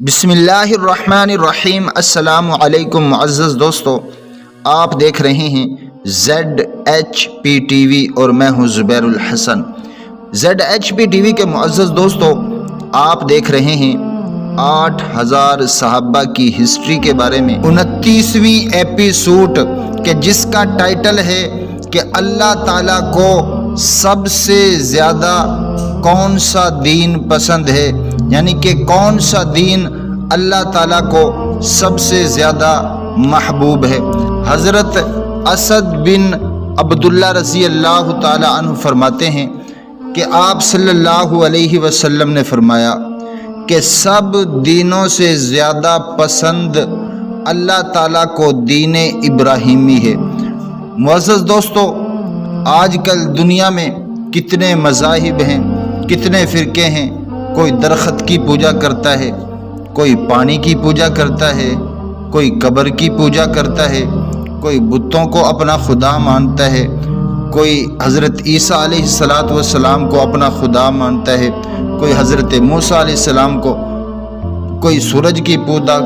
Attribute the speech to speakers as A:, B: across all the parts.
A: بسم اللہ الرحمن الرحیم۔ السلام علیکم معزز دوستو، آپ دیکھ رہے ہیں ZHP TV اور میں ہوں زبیر الحسن۔ ZHP TV کے معزز دوستو، آپ دیکھ رہے ہیں 8000 صحابہ کی ہسٹری کے بارے میں 29ویں ایپیسوڈ کہ جس کا ٹائٹل ہے کہ اللہ تعالیٰ کو سب سے زیادہ کون سا دین پسند ہے، یعنی کہ کون سا دین اللہ تعالیٰ کو سب سے زیادہ محبوب ہے۔ حضرت اسد بن عبداللہ رضی اللہ تعالی عنہ فرماتے ہیں کہ آپ صلی اللہ علیہ وسلم نے فرمایا کہ سب دینوں سے زیادہ پسند اللہ تعالیٰ کو دین ابراہیمی ہے۔ معزز دوستو، آج کل دنیا میں کتنے مذاہب ہیں، کتنے فرقے ہیں۔ کوئی درخت کی پوجا کرتا ہے، کوئی پانی کی پوجا کرتا ہے، کوئی قبر کی پوجا کرتا ہے، کوئی بتوں کو اپنا خدا مانتا ہے، کوئی حضرت عیسیٰ علیہ السلام کو اپنا خدا مانتا ہے، کوئی حضرت موسیٰ علیہ السلام کو، کوئی سورج کی پوجا،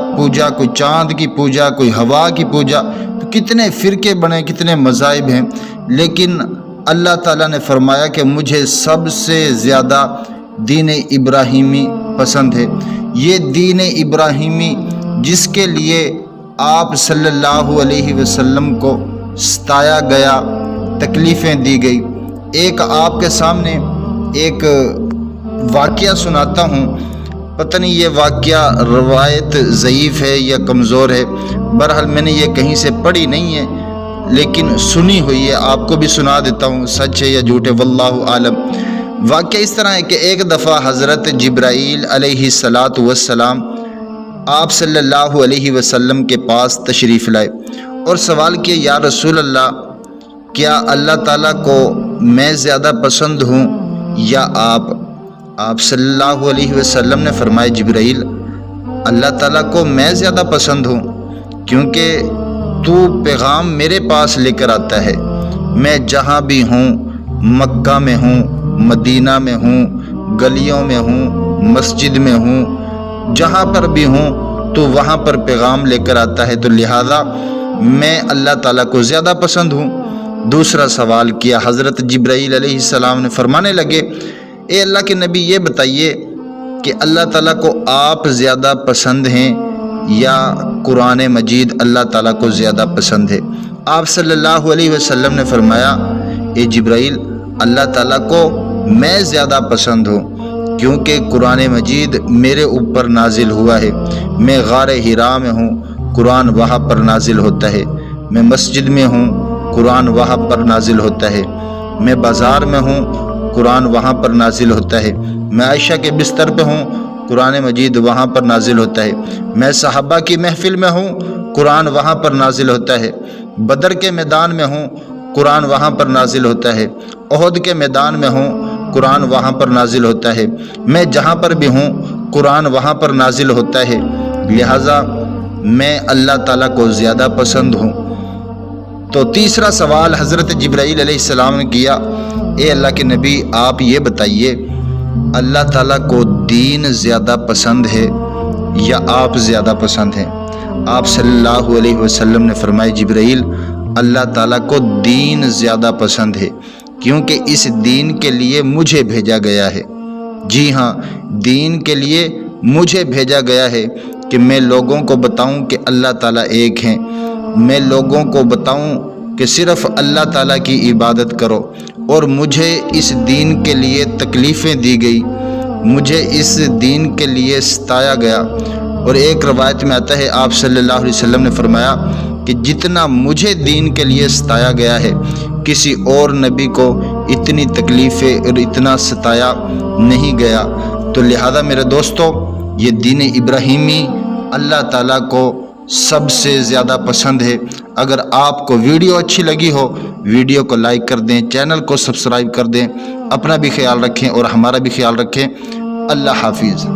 A: کوئی چاند کی پوجا، کوئی ہوا کی پوجا۔ تو کتنے فرقے بنے، کتنے مذاہب ہیں، لیکن اللہ تعالیٰ نے فرمایا کہ مجھے سب سے زیادہ دین ابراہیمی پسند ہے۔ یہ دین ابراہیمی جس کے لیے آپ صلی اللہ علیہ وسلم کو ستایا گیا، تکلیفیں دی گئی۔ ایک آپ کے سامنے ایک واقعہ سناتا ہوں، پتہ نہیں یہ واقعہ روایت ضعیف ہے یا کمزور ہے، بہرحال میں نے یہ کہیں سے پڑھی نہیں ہے لیکن سنی ہوئی ہے، آپ کو بھی سنا دیتا ہوں، سچ ہے یا جھوٹ ہے واللہ عالم۔ واقعہ اس طرح ہے کہ ایک دفعہ حضرت جبرائیل علیہ السلام آپ صلی اللہ علیہ وسلم کے پاس تشریف لائے اور سوال کیا، یا رسول اللہ، کیا اللہ تعالیٰ کو میں زیادہ پسند ہوں یا آپ صلی اللہ علیہ وسلم نے فرمایا، جبرائیل، اللہ تعالیٰ کو میں زیادہ پسند ہوں کیونکہ تو پیغام میرے پاس لے کر آتا ہے۔ میں جہاں بھی ہوں، مکہ میں ہوں، مدینہ میں ہوں، گلیوں میں ہوں، مسجد میں ہوں، جہاں پر بھی ہوں تو وہاں پر پیغام لے کر آتا ہے، تو لہذا میں اللہ تعالیٰ کو زیادہ پسند ہوں۔ دوسرا سوال کیا، حضرت جبرائیل علیہ السلام نے فرمانے لگے، اے اللہ کے نبی، یہ بتائیے کہ اللہ تعالیٰ کو آپ زیادہ پسند ہیں یا قرآن مجید اللہ تعالیٰ کو زیادہ پسند ہے؟ آپ صلی اللہ علیہ وسلم نے فرمایا، اے جبرائیل، اللہ تعالیٰ کو میں زیادہ پسند ہوں کیونکہ قرآن مجید میرے اوپر نازل ہوا ہے۔ میں غار حرا میں ہوں، قرآن وہاں پر نازل ہوتا ہے۔ میں مسجد میں ہوں، قرآن وہاں پر نازل ہوتا ہے۔ میں بازار میں ہوں، قرآن وہاں پر نازل ہوتا ہے۔ میں عائشہ کے بستر پہ ہوں، قرآن مجید وہاں پر نازل ہوتا ہے۔ میں صحابہ کی محفل میں ہوں، قرآن وہاں پر نازل ہوتا ہے۔ بدر کے میدان میں ہوں، قرآن وہاں پر نازل ہوتا ہے۔ احد کے میدان میں ہوں، قرآن وہاں پر نازل ہوتا ہے۔ میں جہاں پر بھی ہوں، قرآن وہاں پر نازل ہوتا ہے، لہٰذا میں اللہ تعالیٰ کو زیادہ پسند ہوں۔ تو تیسرا سوال حضرت جبرائیل علیہ السلام نے کیا، اے اللہ کے نبی، آپ یہ بتائیے، اللہ تعالیٰ کو دین زیادہ پسند ہے یا آپ زیادہ پسند ہیں؟ آپ صلی اللہ علیہ وسلم نے فرمایا، جبرائیل، اللہ تعالیٰ کو دین زیادہ پسند ہے کیونکہ اس دین کے لیے مجھے بھیجا گیا ہے۔ جی ہاں، دین کے لیے مجھے بھیجا گیا ہے کہ میں لوگوں کو بتاؤں کہ اللہ تعالیٰ ایک ہیں، میں لوگوں کو بتاؤں کہ صرف اللہ تعالیٰ کی عبادت کرو، اور مجھے اس دین کے لیے تکلیفیں دی گئی، مجھے اس دین کے لیے ستایا گیا۔ اور ایک روایت میں آتا ہے، آپ صلی اللہ علیہ وسلم نے فرمایا کہ جتنا مجھے دین کے لیے ستایا گیا ہے، کسی اور نبی کو اتنی تکلیفیں اور اتنا ستایا نہیں گیا۔ تو لہذا میرے دوستو، یہ دین ابراہیمی اللہ تعالیٰ کو سب سے زیادہ پسند ہے۔ اگر آپ کو ویڈیو اچھی لگی ہو، ویڈیو کو لائک کر دیں، چینل کو سبسکرائب کر دیں، اپنا بھی خیال رکھیں اور ہمارا بھی خیال رکھیں۔ اللہ حافظ۔